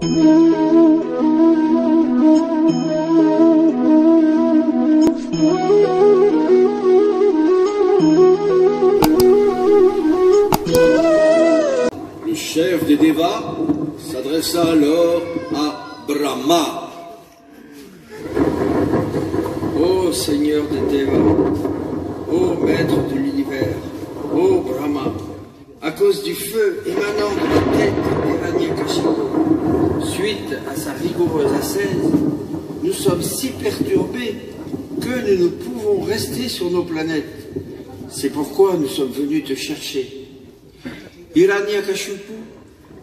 Le chef des Devas s'adressa alors à Brahma. Ô Seigneur des Devas, ô Maître de l'univers, ô Brahma, à cause du feu émanant de la tête d'Hiranyakashipu, suite à sa rigoureuse ascèse, nous sommes si perturbés que nous ne pouvons rester sur nos planètes. C'est pourquoi nous sommes venus te chercher. Hiranyakashipu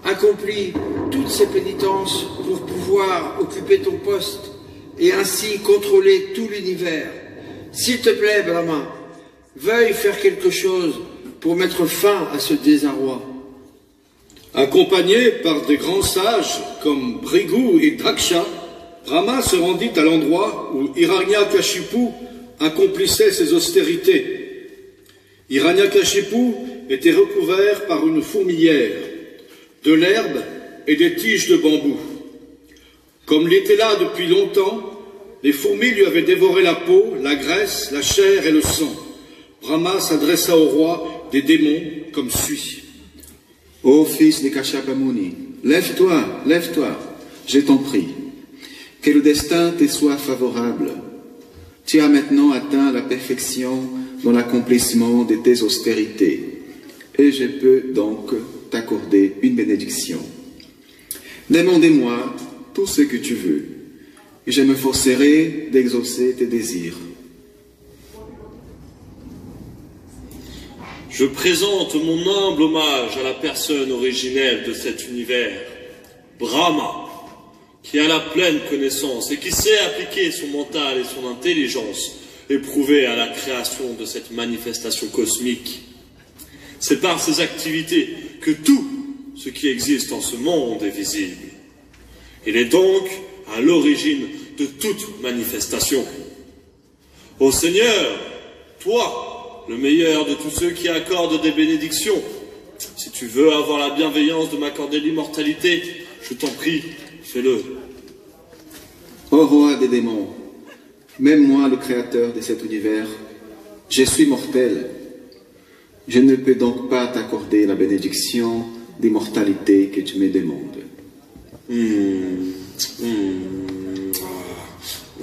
accomplit toutes ses pénitences pour pouvoir occuper ton poste et ainsi contrôler tout l'univers. S'il te plaît, Brahma, veuille faire quelque chose pour mettre fin à ce désarroi. Accompagné par des grands sages comme Bhrigu et Daksha, Brahma se rendit à l'endroit où Hiranyakashipu accomplissait ses austérités. Hiranyakashipu était recouvert par une fourmilière, de l'herbe et des tiges de bambou. Comme il était là depuis longtemps, les fourmis lui avaient dévoré la peau, la graisse, la chair et le sang. Brahma s'adressa au roi des démons comme suit. Ô fils de Kashyapa Muni, lève-toi, lève-toi, je t'en prie. Que le destin te soit favorable. Tu as maintenant atteint la perfection dans l'accomplissement de tes austérités, et je peux donc t'accorder une bénédiction. Demandez-moi tout ce que tu veux, et je me forcerai d'exaucer tes désirs. Je présente mon humble hommage à la personne originelle de cet univers, Brahma, qui a la pleine connaissance et qui sait appliquer son mental et son intelligence éprouvée à la création de cette manifestation cosmique. C'est par ses activités que tout ce qui existe en ce monde est visible. Il est donc à l'origine de toute manifestation. Ô Seigneur, toi, le meilleur de tous ceux qui accordent des bénédictions, si tu veux avoir la bienveillance de m'accorder l'immortalité, je t'en prie, fais-le. Ô roi des démons, même moi, le créateur de cet univers, je suis mortel. Je ne peux donc pas t'accorder la bénédiction d'immortalité que tu me demandes.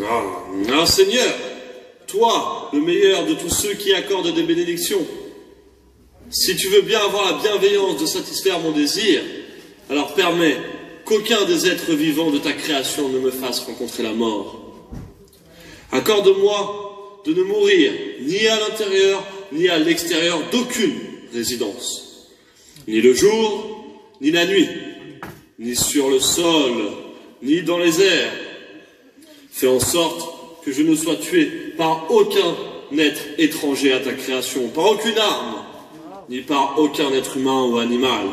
Ah, Seigneur, toi, le meilleur de tous ceux qui accordent des bénédictions, si tu veux bien avoir la bienveillance de satisfaire mon désir, alors permets qu'aucun des êtres vivants de ta création ne me fasse rencontrer la mort. Accorde-moi de ne mourir ni à l'intérieur ni à l'extérieur d'aucune résidence, ni le jour, ni la nuit, ni sur le sol, ni dans les airs. Fais en sorte que je ne sois tué par aucun être étranger à ta création, par aucune arme, ni par aucun être humain ou animal.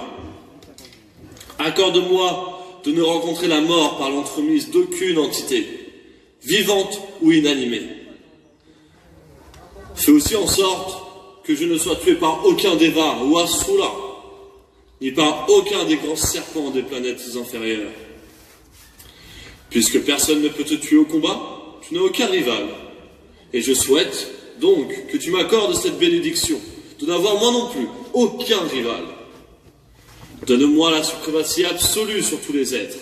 Accorde-moi de ne rencontrer la mort par l'entremise d'aucune entité, vivante ou inanimée. Fais aussi en sorte que je ne sois tué par aucun Deva ou Asura, ni par aucun des grands serpents des planètes inférieures. Puisque personne ne peut te tuer au combat, tu n'as aucun rival. Et je souhaite donc que tu m'accordes cette bénédiction, de n'avoir moi non plus aucun rival. Donne-moi la suprématie absolue sur tous les êtres,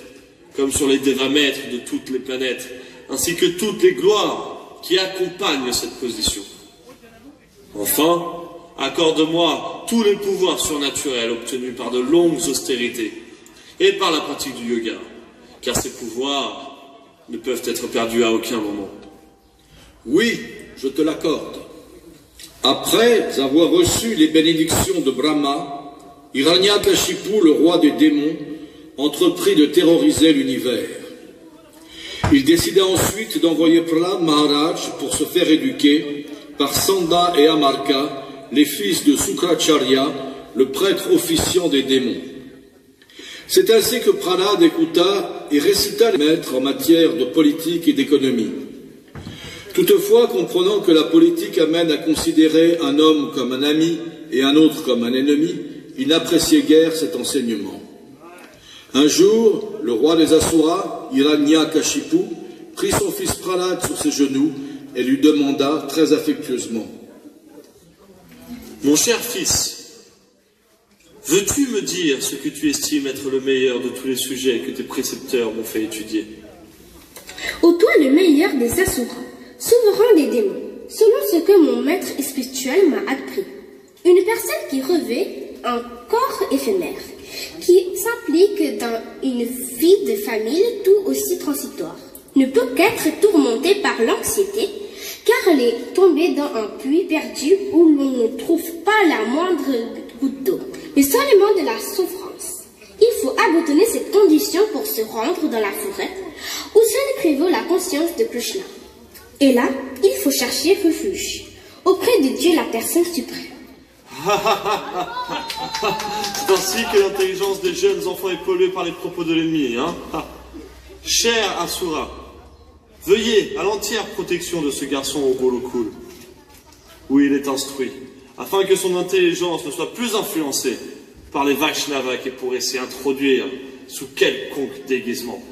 comme sur les Devamètres de toutes les planètes, ainsi que toutes les gloires qui accompagnent cette position. Enfin, accorde-moi tous les pouvoirs surnaturels obtenus par de longues austérités et par la pratique du yoga, car ces pouvoirs ne peuvent être perdus à aucun moment. Oui, je te l'accorde. Après avoir reçu les bénédictions de Brahma, Hiranyakashipu, le roi des démons, entreprit de terroriser l'univers. Il décida ensuite d'envoyer Prahlad Maharaj pour se faire éduquer par Sanda et Amarka, les fils de Sukracharya, le prêtre officiant des démons. C'est ainsi que Prahlad écouta et récita les maîtres en matière de politique et d'économie. Toutefois, comprenant que la politique amène à considérer un homme comme un ami et un autre comme un ennemi, il n'appréciait guère cet enseignement. Un jour, le roi des Asuras, Hiranyakashipu, prit son fils Prahlad sur ses genoux et lui demanda très affectueusement: Mon cher fils, veux-tu me dire ce que tu estimes être le meilleur de tous les sujets que tes précepteurs m'ont fait étudier? Ô toi le meilleur des Asuras, souverain des démons, selon ce que mon maître spirituel m'a appris, une personne qui revêt un corps éphémère, qui s'implique dans une vie de famille tout aussi transitoire, ne peut qu'être tourmentée par l'anxiété, car elle est tombée dans un puits perdu où l'on ne trouve pas la moindre goutte d'eau, mais seulement de la souffrance. Il faut abandonner cette condition pour se rendre dans la forêt, où seul prévaut la conscience de Krishna. Et là, il faut chercher refuge auprès de Dieu, la personne suprême. C'est ainsi que l'intelligence des jeunes enfants est polluée par les propos de l'ennemi, hein? Cher Asura, veuillez à l'entière protection de ce garçon au Golokul, où il est instruit, afin que son intelligence ne soit plus influencée par les Vaishnavas qui pourraient s'y introduire sous quelconque déguisement.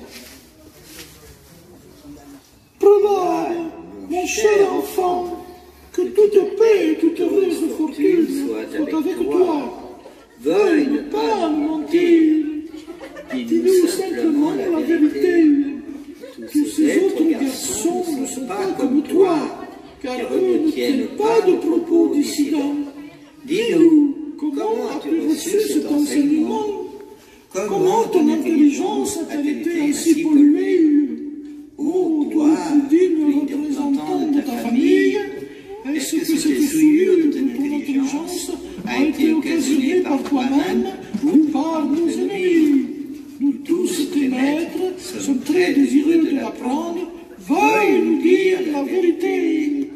Prahlad, mon cher enfant, que toute paix et toute heureuse fortune soient avec toi. Veuille ne pas me mentir. Dis-nous simplement la vérité. Tous ces autres garçons ne sont pas comme toi, car eux ne tiennent pas de propos dissidents. Dis-nous, comment as-tu reçu cet enseignement? Comment ton intelligence a-t-elle été ainsi polluée? Oh, toi, digne représentant de ta famille, est-ce que cette souillure de ton intelligence a été occasionnée par toi-même ou par nos ennemis? Nous tous, tes maîtres, sommes très désireux de l'apprendre. Veuille nous dire la vérité.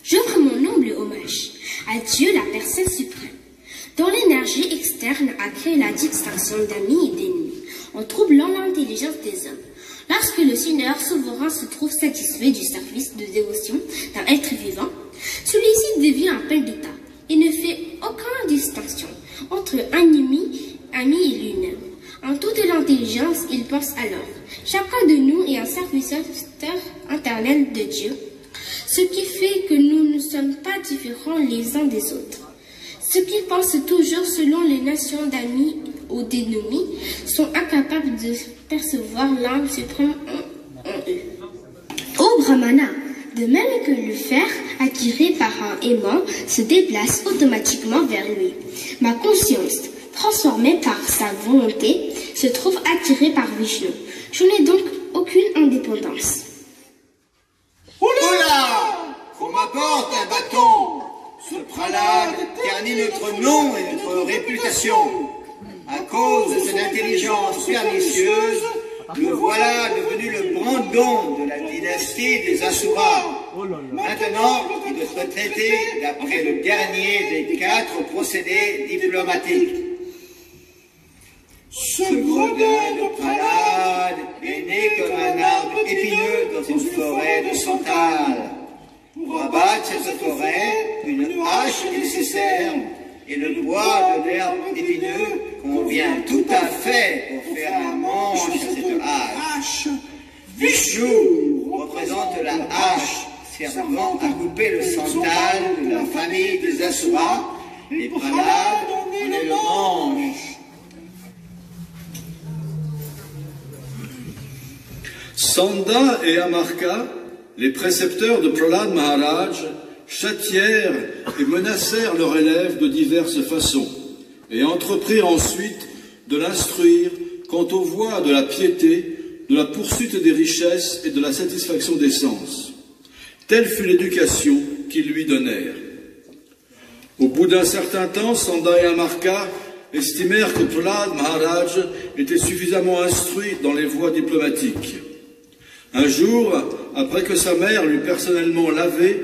J'offre mon humble hommage à Dieu, la personne suprême, dont l'énergie externe a créé la distinction d'amis et d'ennemis, en troublant l'intelligence des hommes. Lorsque le Seigneur souverain se trouve satisfait du service de dévotion d'un être vivant, celui-ci devient un pain d'état et ne fait aucune distinction entre ami et lui-même. En toute l'intelligence, il pense alors: chacun de nous est un serviteur interne de Dieu, ce qui fait que nous ne sommes pas différents les uns des autres. Ceux qui pensent toujours selon les nations d'amis ou d'ennemis sont incapables de percevoir l'âme suprême en eux. Ô Brahmana, de même que le fer attiré par un aimant se déplace automatiquement vers lui, ma conscience, transformée par sa volonté, se trouve attirée par Vishnu. Je n'ai donc aucune indépendance. Oula! Qu'on m'apporte un bâton! Ce Prahlad ternit notre nom et notre réputation. À cause de son intelligence pernicieuse, le voilà devenu le brandon de la dynastie des Asuras. Maintenant, il doit être traité d'après le dernier des 4 procédés diplomatiques. Ce gredin de Prahlad est né comme un arbre épineux dans une forêt de santal. Pour abattre cette forêt, une hache est nécessaire, et le bois de l'herbe épineux convient tout à fait pour faire un manche à cette hache. Vishnu représente la hache servant à couper le santal de la famille des Asuras, et Prahlad en est le manche. Sanda et Amarka, les précepteurs de Prahlad Maharaj, châtièrent et menacèrent leur élève de diverses façons, et entreprirent ensuite de l'instruire quant aux voies de la piété, de la poursuite des richesses et de la satisfaction des sens. Telle fut l'éducation qu'ils lui donnèrent. Au bout d'un certain temps, Sanda et Amarka estimèrent que Prahlad Maharaj était suffisamment instruit dans les voies diplomatiques. Un jour, après que sa mère l'eut personnellement lavé,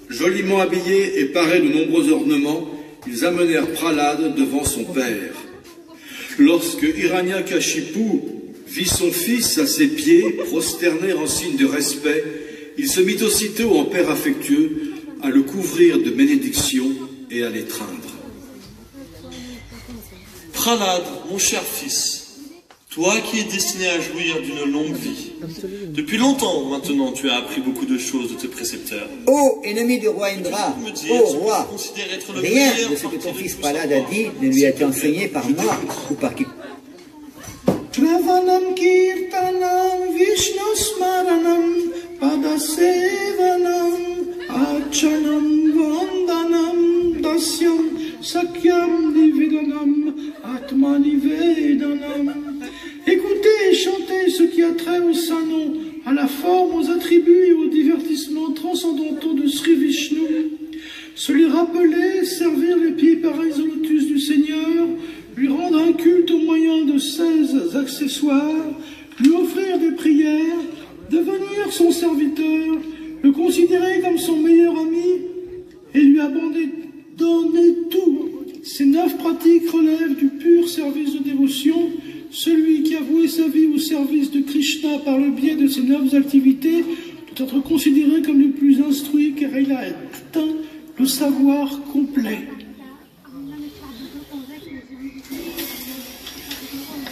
joliment habillé et paré de nombreux ornements, ils amenèrent Prahlad devant son père. Lorsque Hiranyakashipu vit son fils à ses pieds, prosterné en signe de respect, il se mit aussitôt en père affectueux à le couvrir de bénédictions et à l'étreindre. Prahlad, mon cher fils, Toi qui es destiné à jouir d'une longue vie. Depuis longtemps maintenant, tu as appris beaucoup de choses de tes précepteurs. Ô ennemi du roi Indra, ô roi, rien de ce que ton fils Prahlad a dit ne lui a été enseigné par moi ou par qui. Shravanam kirtanam Vishnu smaranam padasevanam achanam vandanam dasyam sakyam nivedanam atmanivedanam. Écoutez et chantez ce qui a trait au saint nom, à la forme, aux attributs et aux divertissements transcendantaux de Sri Vishnu. Se lui rappeler, servir les pieds pareils au lotus du Seigneur, lui rendre un culte au moyen de 16 accessoires, lui offrir des prières, devenir son serviteur, le considérer comme son meilleur ami et lui abandonner tout. Ces 9 pratiques relèvent du pur service de dévotion. Celui qui a voué sa vie au service de Krishna par le biais de ces 9 activités doit être considéré comme le plus instruit car il a atteint le savoir complet.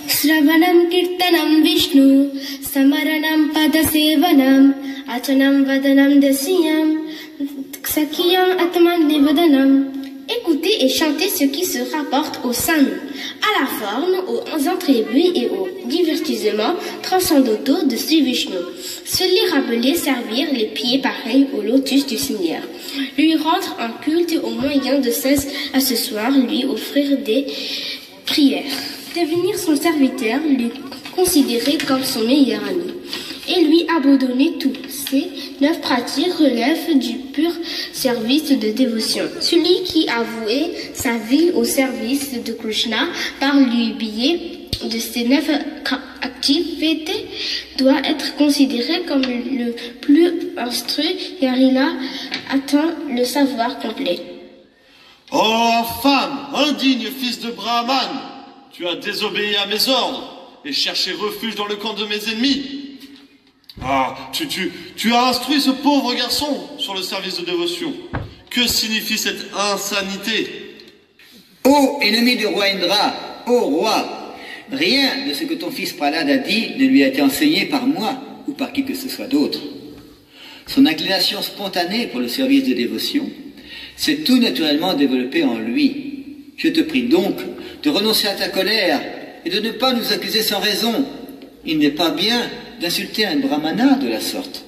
Sravanam kirtanam Vishnu, samaranam padasevanam, achanam vadanam dasyam, sakyam atman nivedanam. Écoutez et chantez ce qui se rapporte au saint nom, à la forme, aux attributs et aux divertissements transcendantaux de Sri Vishnu. Se lui rappeler, servir les pieds pareils au lotus du Seigneur. Lui rendre un culte au moyen de 16 accessoires, lui offrir des prières. Devenir son serviteur, lui considérer comme son meilleur ami. Et lui abandonner tout. Ces 9 pratiques relèvent du pur service de dévotion. Celui qui a voué sa vie au service de Krishna par le biais de ces 9 activités doit être considéré comme le plus instruit car il a atteint le savoir complet. Oh infâme, indigne fils de Brahman, tu as désobéi à mes ordres et cherché refuge dans le camp de mes ennemis. Ah, tu as instruit ce pauvre garçon sur le service de dévotion. Que signifie cette insanité? Ô ennemi du roi Indra, ô roi, rien de ce que ton fils Prahlad a dit ne lui a été enseigné par moi ou par qui que ce soit d'autre. Son inclination spontanée pour le service de dévotion s'est tout naturellement développée en lui. Je te prie donc de renoncer à ta colère et de ne pas nous accuser sans raison. Il n'est pas bien d'insulter un brahmana de la sorte.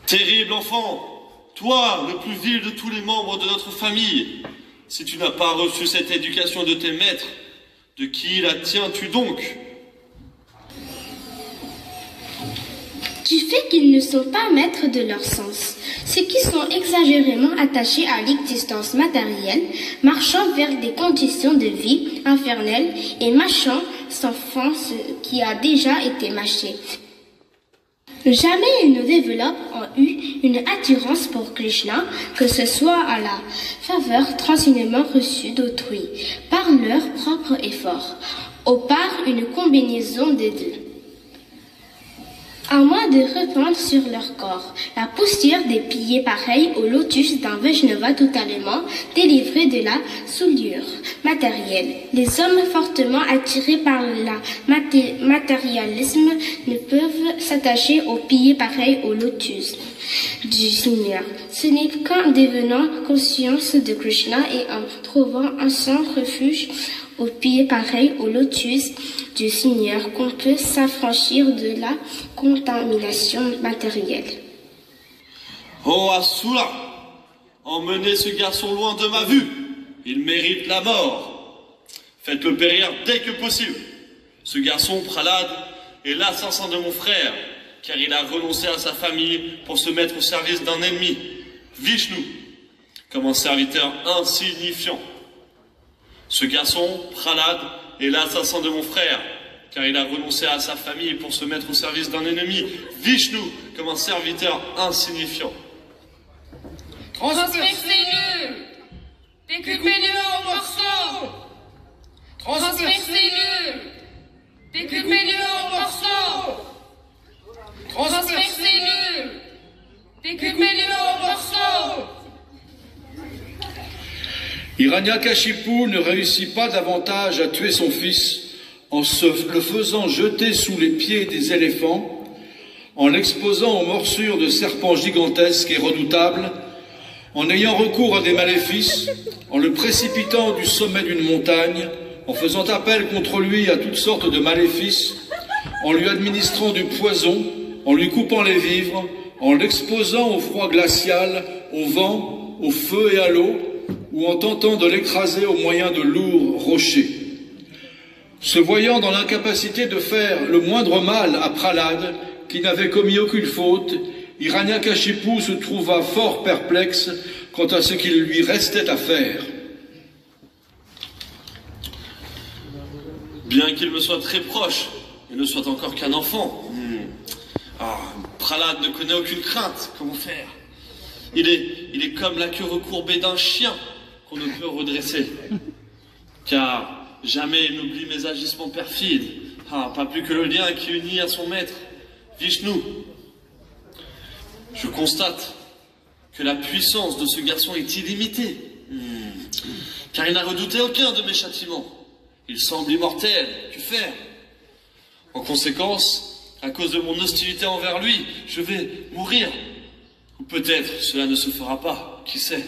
Terrible enfant, toi, le plus vil de tous les membres de notre famille, si tu n'as pas reçu cette éducation de tes maîtres, de qui la tiens-tu donc? Du fait qu'ils ne sont pas maîtres de leur sens, ceux qui sont exagérément attachés à l'existence matérielle, marchant vers des conditions de vie infernales et mâchant sans fin ce qui a déjà été mâché. Jamais ils ne développent en eux une attirance pour Krishna, que ce soit à la faveur transinement reçue d'autrui, par leur propre effort, ou par une combinaison des deux. À moins de répandre sur leur corps la poussière des pieds pareils au lotus d'un Vaishnava totalement délivré de la souillure matérielle. Les hommes fortement attirés par le matérialisme ne peuvent s'attacher aux pieds pareils au lotus du Seigneur. Ce n'est qu'en devenant conscience de Krishna et en trouvant un sans refuge aux pieds pareils au lotus du Seigneur qu'on peut s'affranchir de la contamination matérielle. Oh Asura, emmenez ce garçon loin de ma vue. Il mérite la mort. Faites-le périr dès que possible. Ce garçon, Prahlad, est l'assassin de mon frère, car il a renoncé à sa famille pour se mettre au service d'un ennemi, Vishnu, comme un serviteur insignifiant. Ce garçon, Prahlad, est l'assassin de mon frère, car il a renoncé à sa famille pour se mettre au service d'un ennemi, Vishnu, comme un serviteur insignifiant. Transpercez-le! Découpez-le en morceaux! Transpercez-le! Découpez-le en morceaux! Transpercez-le! Découpez-le en morceaux! Hiranyakashipu ne réussit pas davantage à tuer son fils en le faisant jeter sous les pieds des éléphants, en l'exposant aux morsures de serpents gigantesques et redoutables, en ayant recours à des maléfices, en le précipitant du sommet d'une montagne, en faisant appel contre lui à toutes sortes de maléfices, en lui administrant du poison, en lui coupant les vivres, en l'exposant au froid glacial, au vent, au feu et à l'eau, ou en tentant de l'écraser au moyen de lourds rochers. Se voyant dans l'incapacité de faire le moindre mal à Prahlad, qui n'avait commis aucune faute, Hiranyakashipu se trouva fort perplexe quant à ce qu'il lui restait à faire. Bien qu'il me soit très proche, il ne soit encore qu'un enfant. Prahlad ne connaît aucune crainte, comment faire? Il est comme la queue recourbée d'un chien qu'on ne peut redresser. Car jamais il n'oublie mes agissements perfides, pas plus que le lien qui unit à son maître, Vishnu. Je constate que la puissance de ce garçon est illimitée, car il n'a redouté aucun de mes châtiments. Il semble immortel, que faire? En conséquence, à cause de mon hostilité envers lui, je vais mourir. Ou peut-être cela ne se fera pas, qui sait?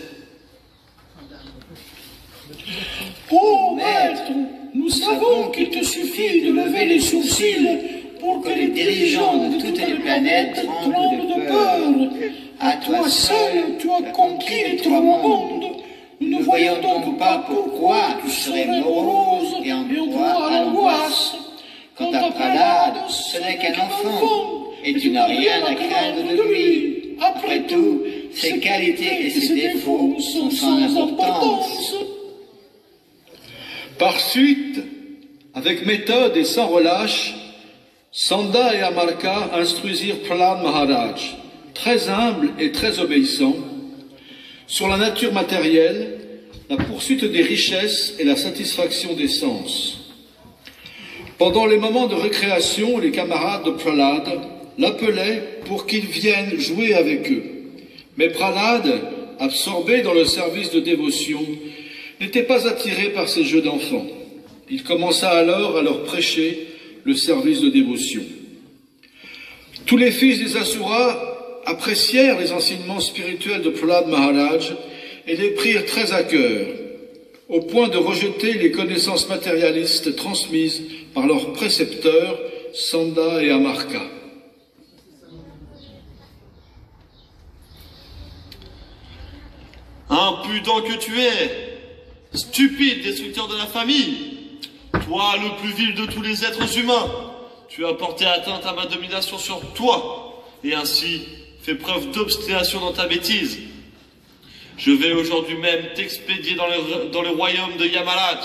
Oh maître, nous savons qu'il te suffit de lever les sourcils pour que les dirigeants de toutes les planètes tremblent de peur. À toi seul, tu as conquis les trois mondes. Nous ne voyons donc pas pourquoi tu serais morose et en proie à l'angoisse. Quant à Prahlad, ce n'est qu'un enfant, et tu n'as rien à craindre de lui. Après tout, ses qualités et ses défauts sont sans importance. Par suite, avec méthode et sans relâche, Sanda et Amarka instruisirent Prahlad Maharaj, très humble et très obéissant, sur la nature matérielle, la poursuite des richesses et la satisfaction des sens. Pendant les moments de récréation, les camarades de Prahlad l'appelaient pour qu'il vienne jouer avec eux. Mais Prahlad, absorbé dans le service de dévotion, n'était pas attiré par ces jeux d'enfants. Il commença alors à leur prêcher le service de dévotion. Tous les fils des Asuras apprécièrent les enseignements spirituels de Prahlad Maharaj et les prirent très à cœur, au point de rejeter les connaissances matérialistes transmises par leurs précepteurs, Sanda et Amarka. Impudent que tu es, stupide destructeur de la famille, toi le plus vil de tous les êtres humains, tu as porté atteinte à ma domination sur toi, et ainsi fait preuve d'obstination dans ta bêtise. Je vais aujourd'hui même t'expédier dans le royaume de Yamaraj.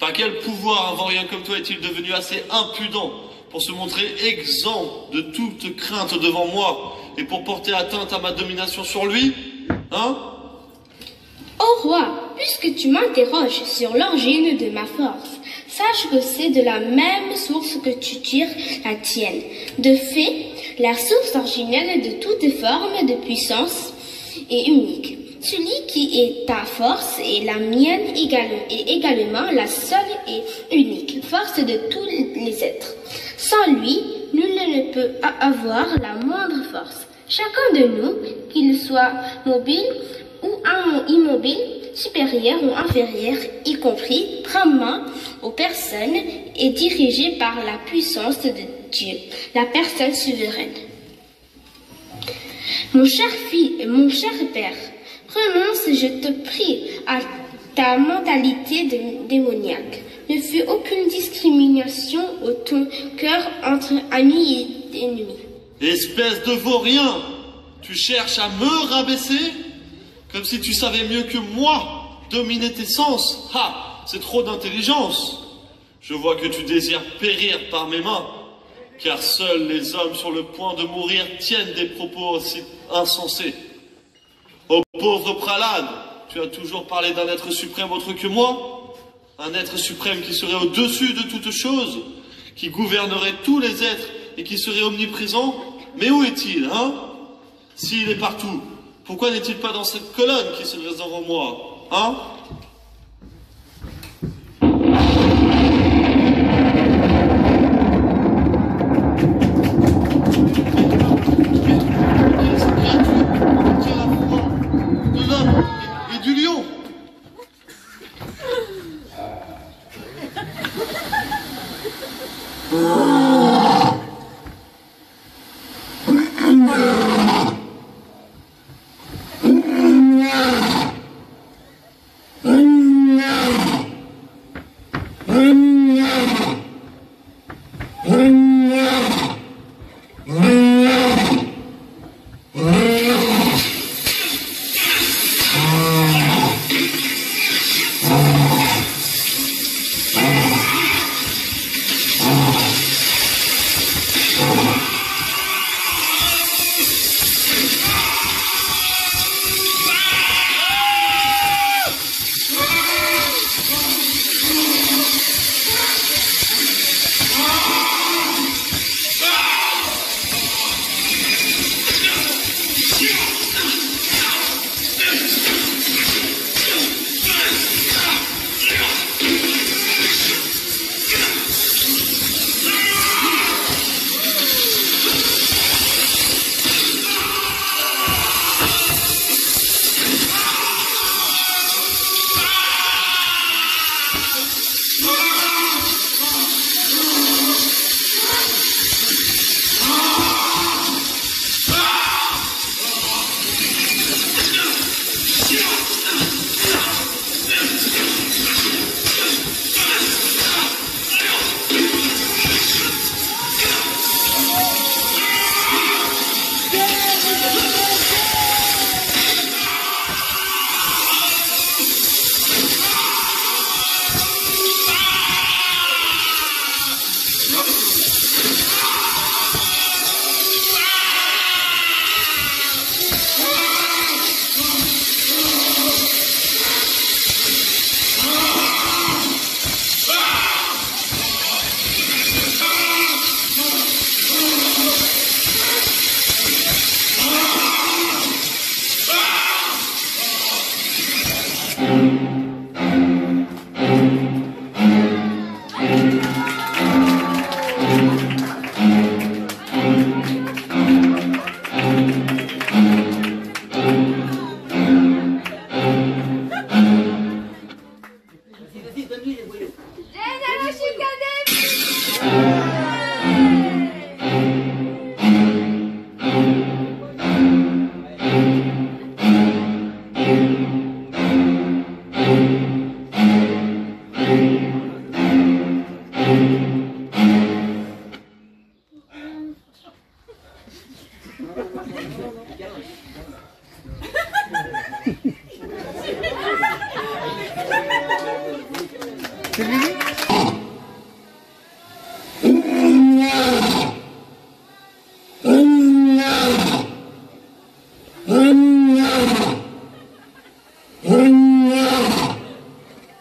Par quel pouvoir un vaurien comme toi est-il devenu assez impudent pour se montrer exempt de toute crainte devant moi et pour porter atteinte à ma domination sur lui? Ô roi, puisque tu m'interroges sur l'origine de ma force, sache que c'est de la même source que tu tires la tienne. De fait, la source originelle de toute forme de puissance est unique. Celui qui est ta force est la mienne est également la seule et unique force de tous les êtres. Sans lui, nul ne peut avoir la moindre force. Chacun de nous, qu'il soit mobile ou immobile, supérieur ou inférieur, y compris Brahma aux personnes, est dirigé par la puissance de Dieu, la personne souveraine. Mon cher père, renonce, je te prie, à ta mentalité démoniaque. Ne fais aucune discrimination au ton cœur entre amis et ennemis. Espèce de vaurien, tu cherches à me rabaisser? Comme si tu savais mieux que moi dominer tes sens. C'est trop d'intelligence. Je vois que tu désires périr par mes mains, car seuls les hommes sur le point de mourir tiennent des propos aussi insensés. Ô pauvre Prahlad, tu as toujours parlé d'un être suprême autre que moi, un être suprême qui serait au-dessus de toutes choses, qui gouvernerait tous les êtres et qui serait omniprésent. Mais où est-il, S'il est partout, pourquoi n'est-il pas dans cette colonne qui se dresse devant moi, Hein? Du lion.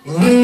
Mm-hmm.